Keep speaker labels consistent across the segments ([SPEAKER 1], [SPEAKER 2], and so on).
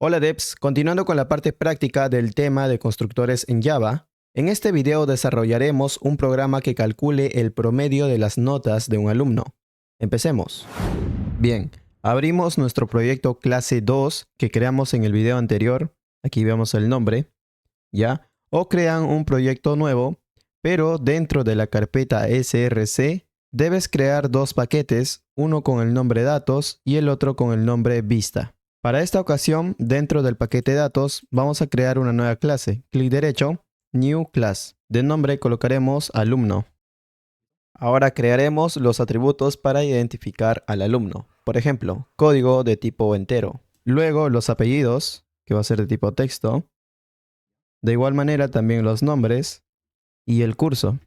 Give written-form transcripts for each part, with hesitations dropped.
[SPEAKER 1] Hola devs, continuando con la parte práctica del tema de constructores en Java, en este video desarrollaremos un programa que calcule el promedio de las notas de un alumno. Empecemos. Bien, abrimos nuestro proyecto clase 2 que creamos en el video anterior. Aquí vemos el nombre, ¿ya? O crean un proyecto nuevo, pero dentro de la carpeta src debes crear dos paquetes, uno con el nombre datos y el otro con el nombre vista. Para esta ocasión, dentro del paquete datos, vamos a crear una nueva clase. Clic derecho, New Class. De nombre colocaremos alumno. Ahora crearemos los atributos para identificar al alumno. Por ejemplo, código de tipo entero. Luego los apellidos, que va a ser de tipo texto. De igual manera también los nombres y el curso.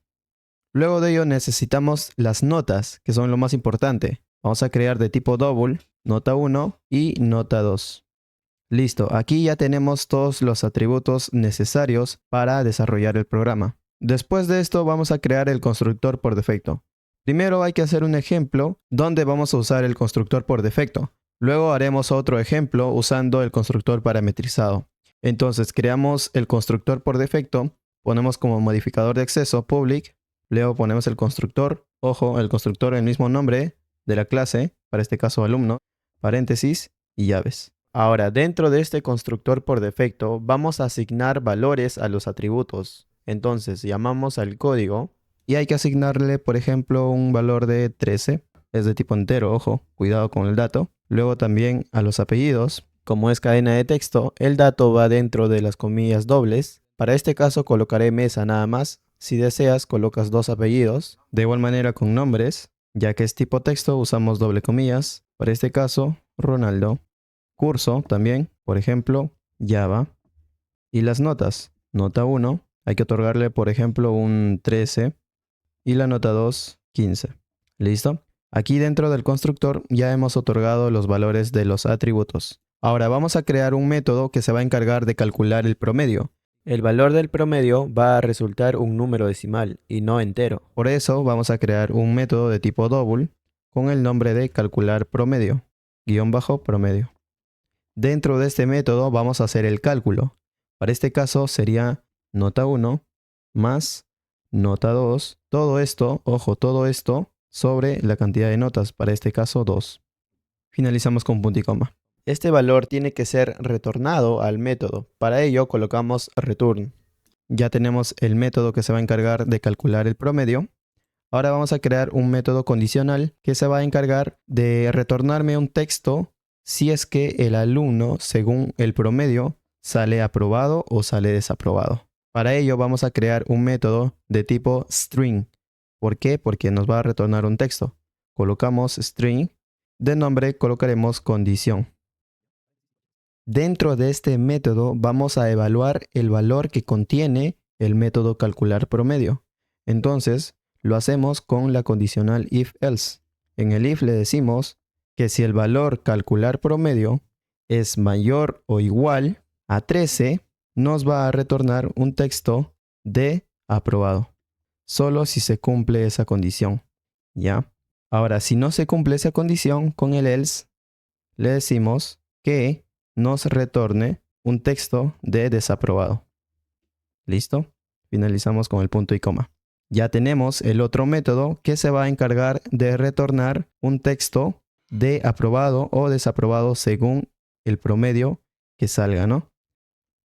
[SPEAKER 1] Luego de ello necesitamos las notas, que son lo más importante. Vamos a crear de tipo double, nota 1 y nota 2. Listo, aquí ya tenemos todos los atributos necesarios para desarrollar el programa. Después de esto vamos a crear el constructor por defecto. Primero hay que hacer un ejemplo donde vamos a usar el constructor por defecto. Luego haremos otro ejemplo usando el constructor parametrizado. Entonces creamos el constructor por defecto, ponemos como modificador de acceso public, luego ponemos el constructor, ojo, el constructor el mismo nombre de la clase, para este caso alumno, paréntesis y llaves. Ahora, dentro de este constructor por defecto, vamos a asignar valores a los atributos. Entonces, llamamos al código y hay que asignarle, por ejemplo, un valor de 13. Es de tipo entero, ojo, cuidado con el dato. Luego también a los apellidos. Como es cadena de texto, el dato va dentro de las comillas dobles. Para este caso colocaré mesa nada más. Si deseas, colocas dos apellidos. De igual manera con nombres. Ya que es tipo texto, usamos doble comillas. Para este caso, Ronaldo. Curso también, por ejemplo, Java. Y las notas. Nota 1, hay que otorgarle, por ejemplo, un 13. Y la nota 2, 15. ¿Listo? Aquí dentro del constructor ya hemos otorgado los valores de los atributos. Ahora vamos a crear un método que se va a encargar de calcular el promedio. El valor del promedio va a resultar un número decimal y no entero. Por eso vamos a crear un método de tipo double con el nombre de calcular promedio, guión bajo promedio. Dentro de este método vamos a hacer el cálculo. Para este caso sería nota 1 más nota 2. Todo esto, ojo, todo esto sobre la cantidad de notas, para este caso 2. Finalizamos con punto y coma. Este valor tiene que ser retornado al método. Para ello colocamos return. Ya tenemos el método que se va a encargar de calcular el promedio. Ahora vamos a crear un método condicional que se va a encargar de retornarme un texto si es que el alumno, según el promedio, sale aprobado o sale desaprobado. Para ello vamos a crear un método de tipo string. ¿Por qué? Porque nos va a retornar un texto. Colocamos string, de nombre colocaremos condición. Dentro de este método vamos a evaluar el valor que contiene el método calcular promedio. Entonces, lo hacemos con la condicional if-else. En el if le decimos que si el valor calcular promedio es mayor o igual a 13, nos va a retornar un texto de aprobado. Solo si se cumple esa condición. ¿Ya? Ahora, si no se cumple esa condición, con el else le decimos que nos retorne un texto de desaprobado. ¿Listo? Finalizamos con el punto y coma. Ya tenemos el otro método que se va a encargar de retornar un texto de aprobado o desaprobado según el promedio que salga, ¿no?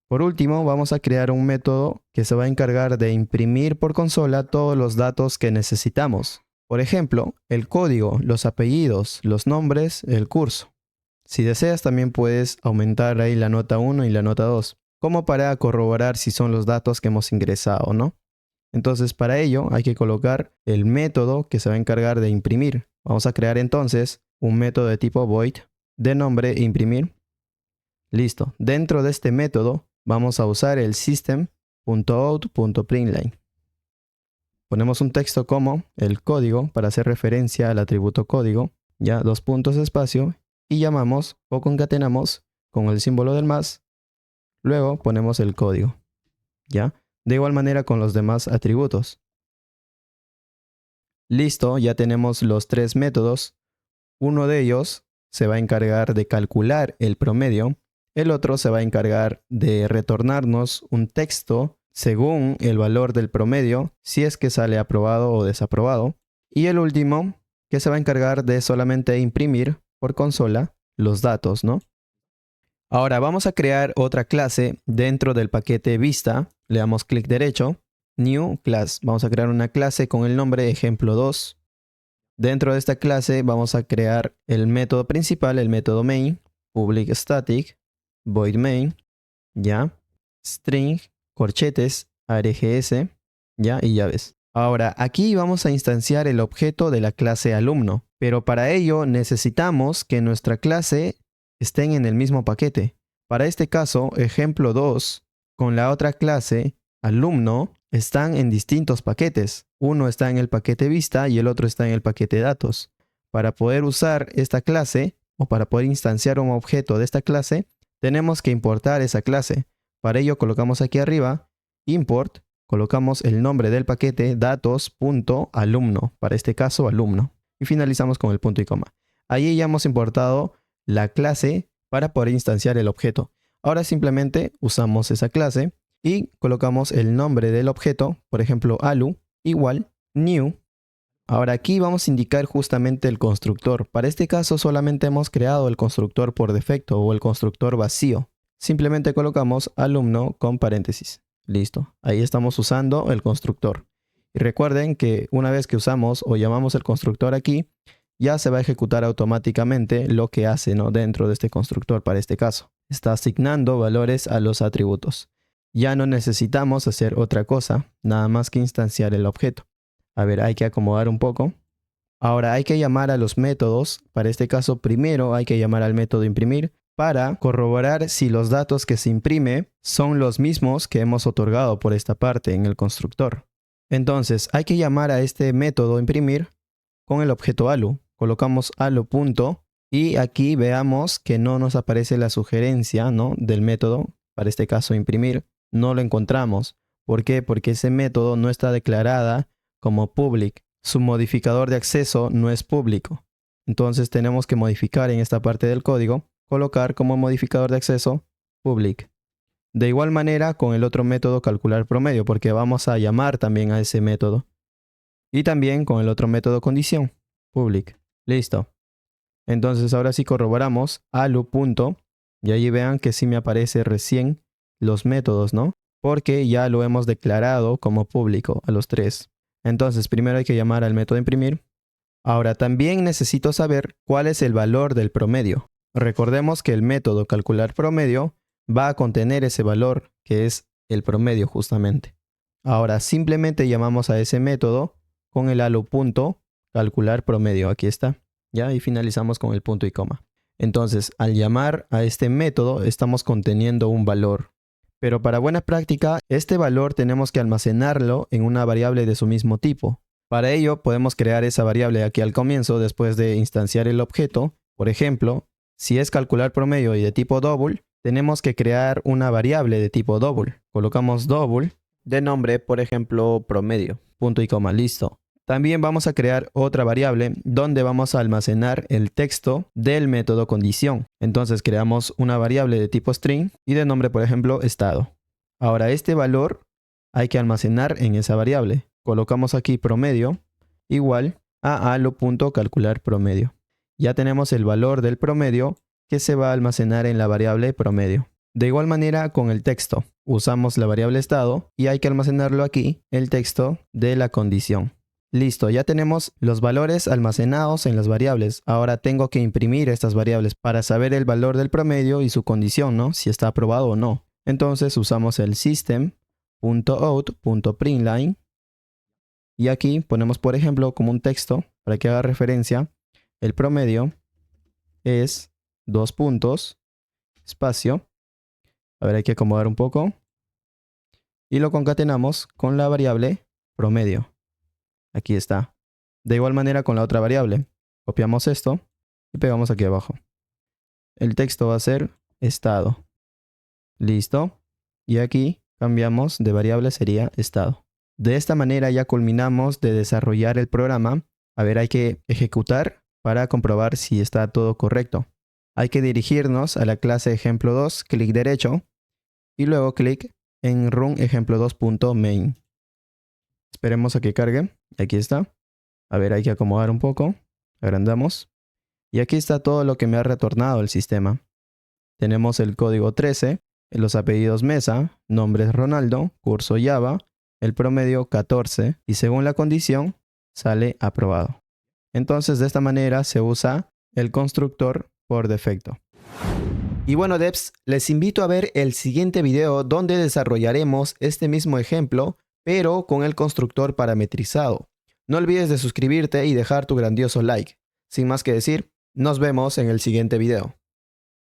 [SPEAKER 1] Por último, vamos a crear un método que se va a encargar de imprimir por consola todos los datos que necesitamos. Por ejemplo, el código, los apellidos, los nombres, el curso. Si deseas también puedes aumentar ahí la nota 1 y la nota 2, como para corroborar si son los datos que hemos ingresado, ¿no? Entonces para ello hay que colocar el método que se va a encargar de imprimir. Vamos a crear entonces un método de tipo void de nombre imprimir. Listo. Dentro de este método vamos a usar el system.out.println. Ponemos un texto como el código para hacer referencia al atributo código, ya 2 puntos espacio, y llamamos o concatenamos con el símbolo del más. Luego ponemos el código, ¿ya? De igual manera con los demás atributos. Listo, ya tenemos los tres métodos. Uno de ellos se va a encargar de calcular el promedio El otro se va a encargar de retornarnos un texto según el valor del promedio, si es que sale aprobado o desaprobado. Y el último, que se va a encargar de solamente imprimir por consola los datos, ¿no? Ahora vamos a crear otra clase dentro del paquete vista. Le damos clic derecho, New Class. Vamos a crear una clase con el nombre ejemplo2. Dentro de esta clase vamos a crear el método principal, el método main, public static, void main, ya, string, corchetes, args, ya, y llaves. Ahora, aquí vamos a instanciar el objeto de la clase alumno, pero para ello necesitamos que nuestra clase estén en el mismo paquete. Para este caso, ejemplo 2, con la otra clase, alumno, están en distintos paquetes. Uno está en el paquete vista y el otro está en el paquete datos. Para poder usar esta clase, o para poder instanciar un objeto de esta clase, tenemos que importar esa clase. Para ello colocamos aquí arriba, import, colocamos el nombre del paquete datos.alumno, para este caso alumno, y finalizamos con el punto y coma. Ahí ya hemos importado la clase para poder instanciar el objeto. Ahora simplemente usamos esa clase y colocamos el nombre del objeto, por ejemplo alu, igual, new. Ahora aquí vamos a indicar justamente el constructor. Para este caso solamente hemos creado el constructor por defecto o el constructor vacío. Simplemente colocamos alumno con paréntesis. Listo. Ahí estamos usando el constructor. Y recuerden que una vez que usamos o llamamos el constructor aquí, ya se va a ejecutar automáticamente lo que hace, ¿no? Dentro de este constructor para este caso. Está asignando valores a los atributos. Ya no necesitamos hacer otra cosa, nada más que instanciar el objeto. A ver, hay que acomodar un poco. Ahora hay que llamar a los métodos. Para este caso, primero hay que llamar al método imprimir para corroborar si los datos que se imprime son los mismos que hemos otorgado por esta parte en el constructor. Entonces, hay que llamar a este método imprimir con el objeto alu. Colocamos alu punto y aquí veamos que no nos aparece la sugerencia, ¿no?, del método. Para este caso, imprimir, no lo encontramos. ¿Por qué? Porque ese método no está declarada como public. Su modificador de acceso no es público. Entonces tenemos que modificar en esta parte del código, colocar como modificador de acceso public. De igual manera con el otro método calcular promedio, porque vamos a llamar también a ese método. Y también con el otro método condición, public. Listo. Entonces ahora sí corroboramos alu punto, y allí vean que sí me aparece recién los métodos, ¿no? Porque ya lo hemos declarado como público a los tres. Entonces primero hay que llamar al método imprimir. Ahora también necesito saber cuál es el valor del promedio. Recordemos que el método calcular promedio va a contener ese valor que es el promedio justamente. Ahora simplemente llamamos a ese método con el alu punto calcular promedio. Aquí está. Ya, y finalizamos con el punto y coma. Entonces al llamar a este método estamos conteniendo un valor. Pero para buena práctica, este valor tenemos que almacenarlo en una variable de su mismo tipo. Para ello, podemos crear esa variable aquí al comienzo después de instanciar el objeto. Por ejemplo, si es calcular promedio y de tipo double, tenemos que crear una variable de tipo double. Colocamos double de nombre, por ejemplo, promedio. Punto y coma, listo. También vamos a crear otra variable donde vamos a almacenar el texto del método condición. Entonces creamos una variable de tipo string y de nombre, por ejemplo, estado. Ahora este valor hay que almacenar en esa variable. Colocamos aquí promedio igual a alu.calcular promedio. Ya tenemos el valor del promedio que se va a almacenar en la variable promedio. De igual manera con el texto. Usamos la variable estado y hay que almacenarlo aquí, el texto de la condición. Listo, ya tenemos los valores almacenados en las variables. Ahora tengo que imprimir estas variables para saber el valor del promedio y su condición, ¿no? Si está aprobado o no. Entonces usamos el system.out.println y aquí ponemos, por ejemplo, como un texto para que haga referencia. El promedio es 2 puntos, espacio. A ver, hay que acomodar un poco. Y lo concatenamos con la variable promedio. Aquí está. De igual manera con la otra variable. Copiamos esto y pegamos aquí abajo. El texto va a ser estado. Listo. Y aquí cambiamos de variable, sería estado. De esta manera ya culminamos de desarrollar el programa. A ver, hay que ejecutar para comprobar si está todo correcto. Hay que dirigirnos a la clase ejemplo 2, clic derecho, y luego clic en run ejemplo2.main. Esperemos a que cargue. Aquí está. A ver, hay que acomodar un poco. Agrandamos. Y aquí está todo lo que me ha retornado el sistema. Tenemos el código 13, los apellidos Mesa, nombres Ronaldo, curso Java, el promedio 14 y según la condición sale aprobado. Entonces de esta manera se usa el constructor por defecto. Y bueno devs, les invito a ver el siguiente video donde desarrollaremos este mismo ejemplo, pero con el constructor parametrizado. No olvides de suscribirte y dejar tu grandioso like. Sin más que decir, nos vemos en el siguiente video.